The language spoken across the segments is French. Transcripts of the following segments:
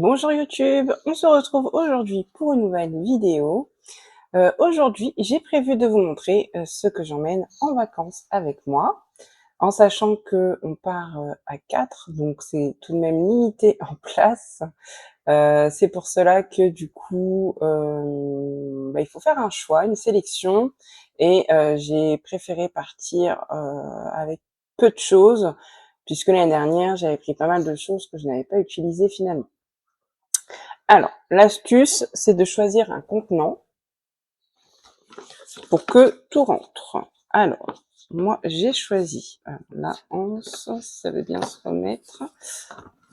Bonjour YouTube, on se retrouve aujourd'hui pour une nouvelle vidéo. Aujourd'hui, j'ai prévu de vous montrer ce que j'emmène en vacances avec moi, en sachant que on part à 4, donc c'est tout de même limité en place. C'est pour cela que du coup, il faut faire un choix, une sélection, et j'ai préféré partir avec peu de choses, puisque l'année dernière, j'avais pris pas mal de choses que je n'avais pas utilisées finalement. Alors, l'astuce, c'est de choisir un contenant pour que tout rentre. Alors, moi, j'ai choisi la hanse, ça veut bien se remettre.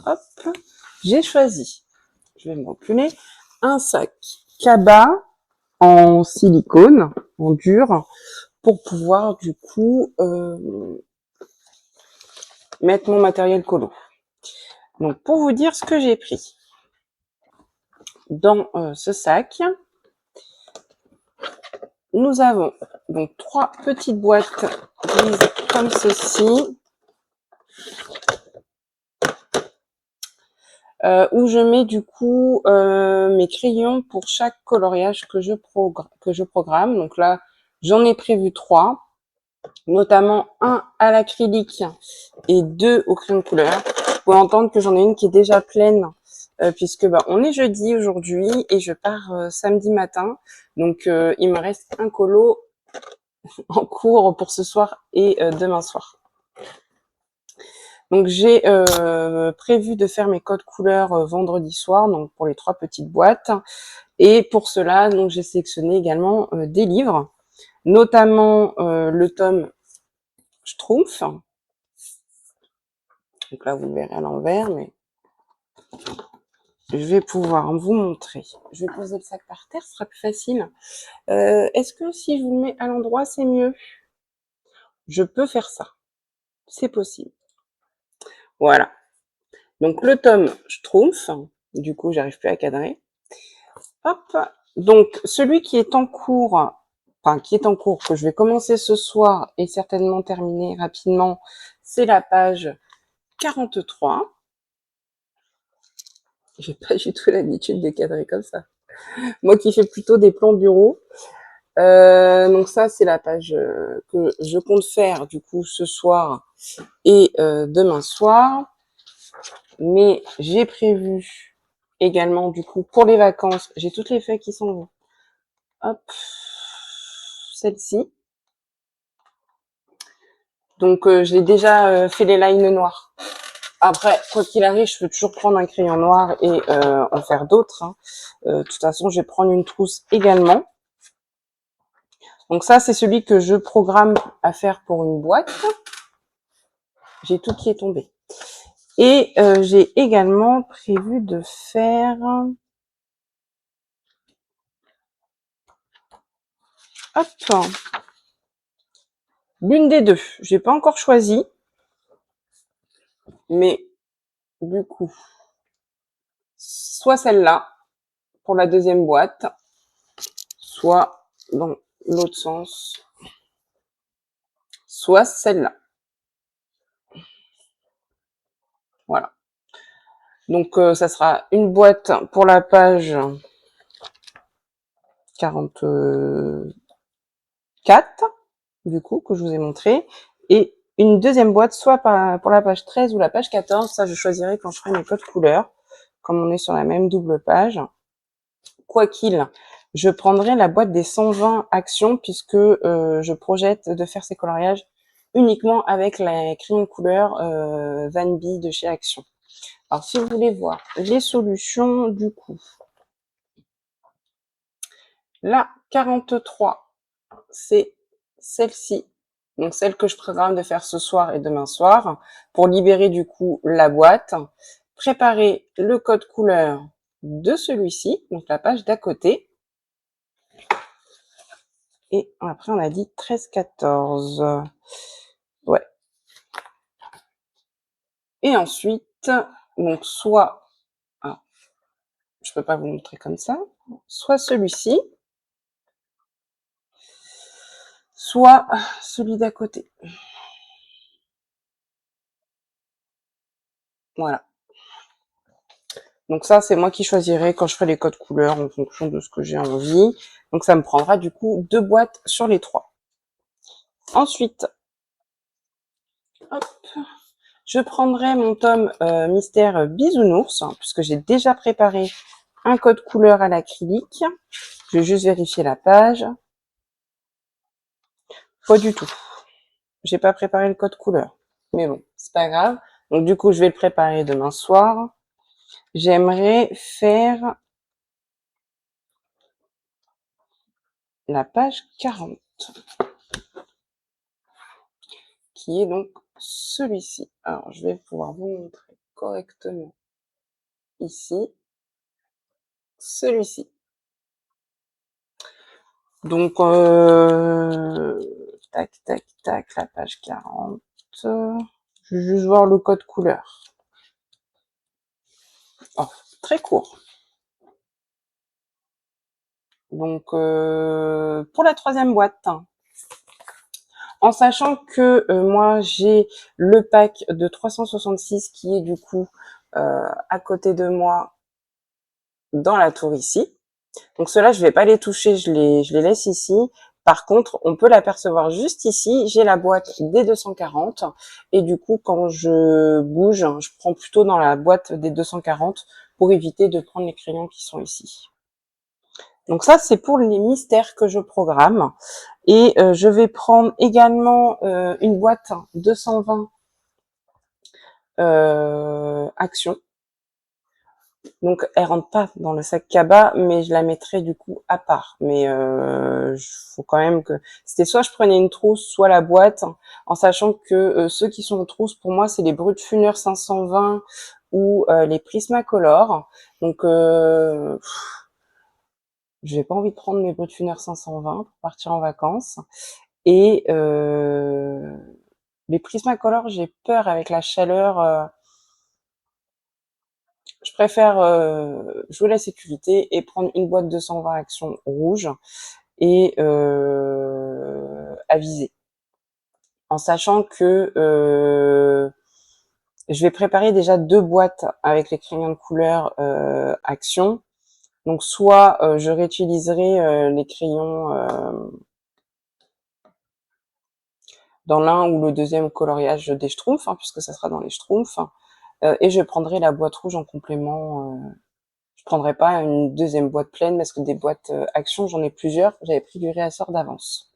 Hop, j'ai choisi, je vais me reculer, un sac cabas en silicone, en dur, pour pouvoir du coup mettre mon matériel colo. Donc, pour vous dire ce que j'ai pris dans ce sac, nous avons donc 3 petites boîtes grises comme ceci, où je mets du coup mes crayons pour chaque coloriage que je programme. Donc là, j'en ai prévu 3, notamment un à l'acrylique et 2 au crayon de couleur. Vous pouvez entendre que j'en ai une qui est déjà pleine, puisque on est jeudi aujourd'hui et je pars samedi matin. Donc il me reste un colo en cours pour ce soir et demain soir. Donc j'ai prévu de faire mes codes couleurs vendredi soir, donc pour les 3 petites boîtes. Et pour cela, donc j'ai sélectionné également des livres, notamment le tome Schtroumpf. Donc là, vous le verrez à l'envers, mais je vais pouvoir vous montrer. Je vais poser le sac par terre, ce sera plus facile. Est-ce que si je vous le mets à l'endroit, c'est mieux? Je peux faire ça. C'est possible. Voilà. Donc le tome Schtroumpf. Du coup, j'arrive plus à cadrer. Hop. Donc celui qui est en cours, que je vais commencer ce soir et certainement terminer rapidement, c'est la page 43. J'ai pas du tout l'habitude de cadrer comme ça. Moi qui fais plutôt des plans bureau. Donc ça, c'est la page que je compte faire du coup ce soir et demain soir. Mais j'ai prévu également du coup pour les vacances, j'ai toutes les feuilles qui sont hop, celle-ci. Donc j'ai déjà fait les lines noires. Après, quoi qu'il arrive, je peux toujours prendre un crayon noir et en faire d'autres. Hein. De toute façon, je vais prendre une trousse également. Donc ça, c'est celui que je programme à faire pour une boîte. J'ai tout qui est tombé. Et j'ai également prévu de faire... Hop, l'une des deux. J'ai pas encore choisi. Mais du coup, soit celle-là pour la deuxième boîte, soit dans l'autre sens, soit celle-là. Voilà. Donc ça sera une boîte pour la page 44, du coup, que je vous ai montré, et une deuxième boîte soit pour la page 13 ou la page 14, ça je choisirai quand je ferai mes codes couleurs, comme on est sur la même double page. Quoi qu'il, je prendrai la boîte des 120 actions puisque je projette de faire ces coloriages uniquement avec la crayon couleur Van Bee de chez Action. Alors si vous voulez voir les solutions du coup, la 43, c'est celle-ci, donc celle que je programme de faire ce soir et demain soir, pour libérer du coup la boîte, préparer le code couleur de celui-ci, donc la page d'à côté, et après on a dit 13-14, ouais. Et ensuite, donc soit, ah, je peux pas vous montrer comme ça, soit celui-ci, soit celui d'à côté. Voilà. Donc ça, c'est moi qui choisirai quand je ferai les codes couleurs en fonction de ce que j'ai envie. Donc ça me prendra du coup 2 boîtes sur les 3. Ensuite, hop, je prendrai mon tome Mystère Bisounours, puisque j'ai déjà préparé un code couleur à l'acrylique. Je vais juste vérifier la page. Pas du tout. J'ai pas préparé le code couleur. Mais bon, c'est pas grave. Donc du coup, je vais le préparer demain soir. J'aimerais faire la page 40, qui est donc celui-ci. Alors, je vais pouvoir vous montrer correctement ici. Celui-ci. Donc, tac, tac, tac, la page 40. Je vais juste voir le code couleur. Oh, très court. Donc, pour la 3e boîte, en sachant que moi, j'ai le pack de 366 qui est du coup à côté de moi dans la tour ici. Donc ceux-là, je vais pas les toucher, je les laisse ici. Par contre, on peut l'apercevoir juste ici. J'ai la boîte des 240 et du coup, quand je bouge, je prends plutôt dans la boîte des 240 pour éviter de prendre les crayons qui sont ici. Donc ça, c'est pour les mystères que je programme. Et je vais prendre également une boîte 220 Action. Donc elle rentre pas dans le sac cabas, mais je la mettrai du coup à part. Mais faut quand même que c'était soit je prenais une trousse, soit la boîte, en sachant que ceux qui sont en trousse pour moi c'est les Brutfuner 520 ou les Prismacolor. Donc j'ai pas envie de prendre mes Brutfuner 520 pour partir en vacances. Et les Prismacolor, j'ai peur avec la chaleur. Je préfère jouer la sécurité et prendre une boîte de 220 Action rouge et aviser. En sachant que je vais préparer déjà 2 boîtes avec les crayons de couleur Action. Donc soit je réutiliserai les crayons dans l'un ou le deuxième coloriage des Schtroumpfs, puisque ça sera dans les Schtroumpfs, et je prendrai la boîte rouge en complément. Je prendrai pas une 2e boîte pleine parce que des boîtes Action, j'en ai plusieurs. J'avais pris du réassort d'avance.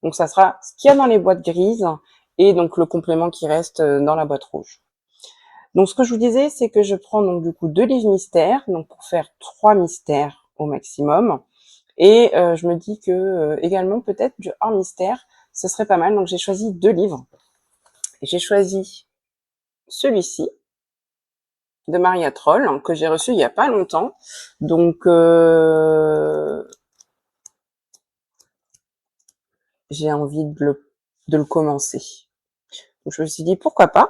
Donc ça sera ce qu'il y a dans les boîtes grises et donc le complément qui reste dans la boîte rouge. Donc ce que je vous disais, c'est que je prends donc du coup 2 livres mystères, donc pour faire 3 mystères au maximum. Et je me dis que également peut-être du hors mystère, ce serait pas mal. Donc j'ai choisi 2 livres. J'ai choisi celui-ci de Maria Troll que j'ai reçu il y a pas longtemps. Donc j'ai envie de le commencer. Donc je me suis dit pourquoi pas.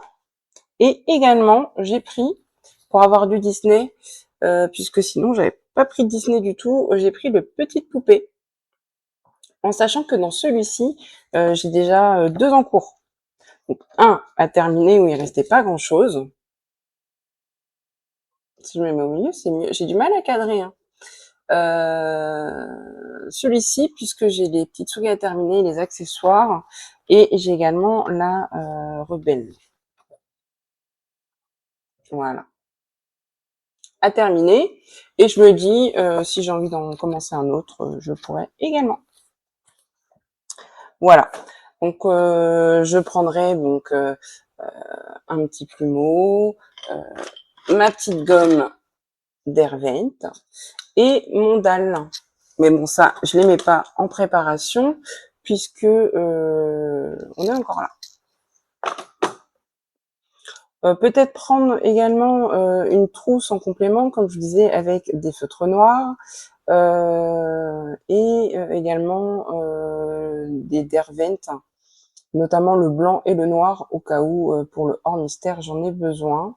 Et également j'ai pris, pour avoir du Disney, puisque sinon j'avais pas pris de Disney du tout, j'ai pris le Petite Poupée, en sachant que dans celui-ci j'ai déjà 2 en cours. Donc un à terminer où il restait pas grand chose. Si je me mets au milieu, c'est mieux. J'ai du mal à cadrer. Celui-ci, puisque j'ai les petites souris à terminer, les accessoires, et j'ai également la rebelle. Voilà. À terminer. Et je me dis, si j'ai envie d'en commencer un autre, je pourrais également. Voilà. Donc, je prendrai donc un petit plumeau, ma petite gomme Derwent et mon dalle. Mais bon, ça, je les mets pas en préparation puisque on est encore là. Peut-être prendre également une trousse en complément, comme je vous disais, avec des feutres noirs et également des Derwent, notamment le blanc et le noir, au cas où pour le hors mystère j'en ai besoin.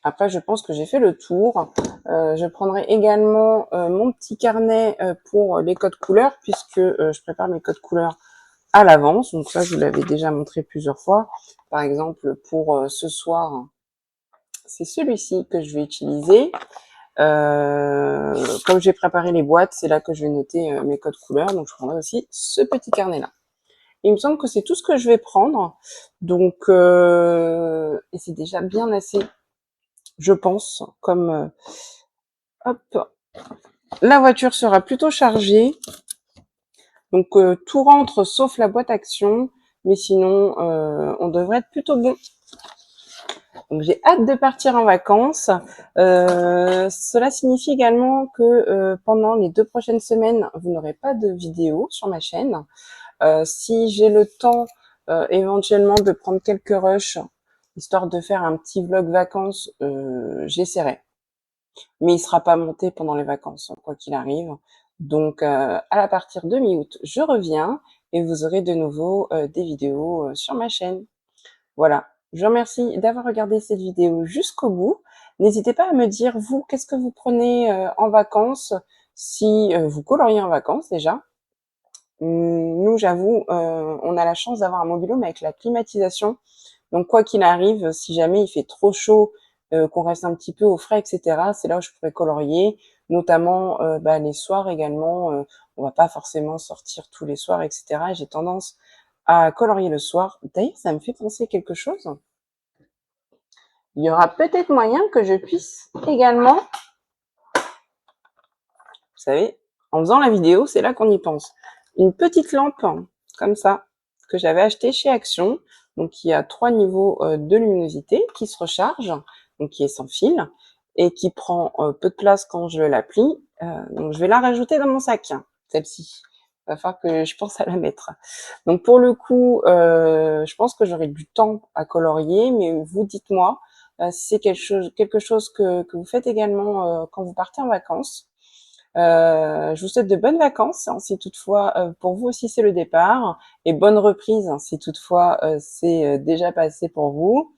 Après, je pense que j'ai fait le tour. Je prendrai également mon petit carnet pour les codes couleurs, puisque je prépare mes codes couleurs à l'avance. Donc ça, je vous l'avais déjà montré plusieurs fois. Par exemple, pour ce soir, c'est celui-ci que je vais utiliser. Comme j'ai préparé les boîtes, c'est là que je vais noter mes codes couleurs. Donc, je prendrai aussi ce petit carnet-là. Il me semble que c'est tout ce que je vais prendre. Donc, et c'est déjà bien assez, je pense, comme... hop, la voiture sera plutôt chargée. Donc, tout rentre sauf la boîte action. Mais sinon, on devrait être plutôt bon. Donc, j'ai hâte de partir en vacances. Cela signifie également que pendant les 2 prochaines semaines, vous n'aurez pas de vidéo sur ma chaîne. Si j'ai le temps éventuellement de prendre quelques rushs, histoire de faire un petit vlog vacances, j'essaierai. Mais il sera pas monté pendant les vacances, quoi qu'il arrive. Donc, à la partir de mi-août, je reviens et vous aurez de nouveau des vidéos sur ma chaîne. Voilà. Je vous remercie d'avoir regardé cette vidéo jusqu'au bout. N'hésitez pas à me dire, vous, qu'est-ce que vous prenez en vacances, si vous coloriez en vacances déjà. Nous, j'avoue, on a la chance d'avoir un mobil-home avec la climatisation. Donc, quoi qu'il arrive, si jamais il fait trop chaud, qu'on reste un petit peu au frais, etc., c'est là où je pourrais colorier, notamment les soirs également. On va pas forcément sortir tous les soirs, etc. J'ai tendance à colorier le soir. D'ailleurs, ça me fait penser quelque chose. Il y aura peut-être moyen que je puisse également, vous savez, en faisant la vidéo, c'est là qu'on y pense. Une petite lampe, comme ça, que j'avais achetée chez Action, donc qui a 3 niveaux de luminosité, qui se recharge, donc qui est sans fil, et qui prend peu de place quand je la plie. Donc je vais la rajouter dans mon sac, celle-ci. Il va falloir que je pense à la mettre. Donc pour le coup, je pense que j'aurai du temps à colorier, mais vous dites-moi si c'est quelque chose que vous faites également quand vous partez en vacances. Je vous souhaite de bonnes vacances, hein, si toutefois pour vous aussi c'est le départ, et bonne reprise, hein, si toutefois c'est déjà passé pour vous.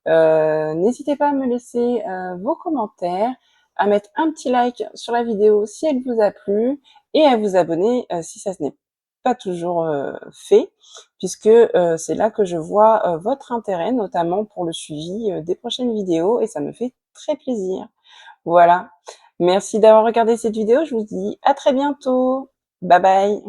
N'hésitez pas à me laisser vos commentaires, à mettre un petit like sur la vidéo si elle vous a plu, et à vous abonner si ça n'est pas toujours fait, puisque c'est là que je vois votre intérêt, notamment pour le suivi des prochaines vidéos, et ça me fait très plaisir. Voilà. Merci d'avoir regardé cette vidéo. Je vous dis à très bientôt. Bye bye.